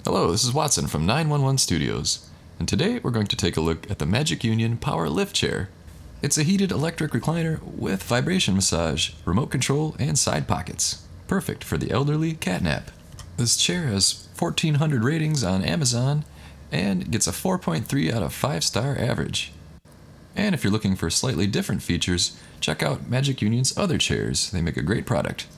Hello, this is Watson from 911 Studios, and today we're going to take a look at the Magic Union Power Lift Chair. It's a heated electric recliner with vibration massage, remote control, and side pockets. Perfect for the elderly Catnap. This chair has 1,400 ratings on Amazon and gets a 4.3 out of 5-star average. And if you're looking for slightly different features, check out Magic Union's other chairs. They make a great product.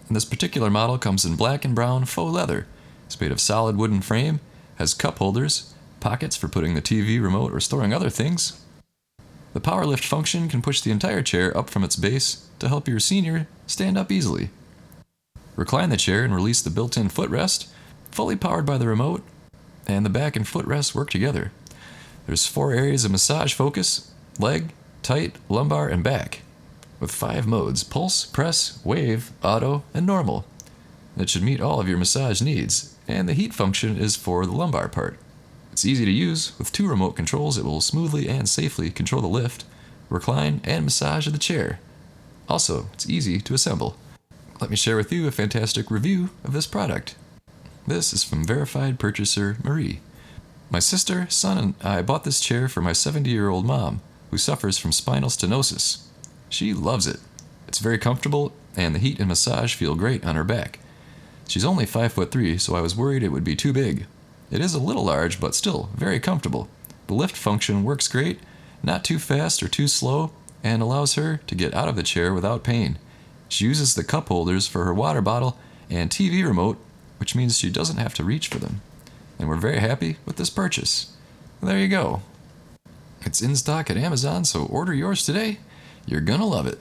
And this particular model comes in black and brown faux leather. It's made of solid wooden frame, has cup holders, pockets for putting the TV remote or storing other things. The power lift function can push the entire chair up from its base to help your senior stand up easily. Recline the chair and release the built-in footrest, fully powered by the remote, and the back and footrest work together. There's 4 areas of massage focus: leg, tight, lumbar, and back, with 5 modes: pulse, press, wave, auto, and normal. It should meet all of your massage needs, and the heat function is for the lumbar part. It's easy to use. With 2 remote controls, it will smoothly and safely control the lift, recline, and massage of the chair. Also, it's easy to assemble. Let me share with you a fantastic review of this product. This is from verified purchaser Marie. My sister, son, and I bought this chair for my 70-year-old mom, who suffers from spinal stenosis. She loves it. It's very comfortable, and the heat and massage feel great on her back. She's only 5'3", so I was worried it would be too big. It is a little large, but still very comfortable. The lift function works great, not too fast or too slow, and allows her to get out of the chair without pain. She uses the cup holders for her water bottle and TV remote, which means she doesn't have to reach for them. And we're very happy with this purchase. There you go. It's in stock at Amazon, so order yours today. You're gonna love it.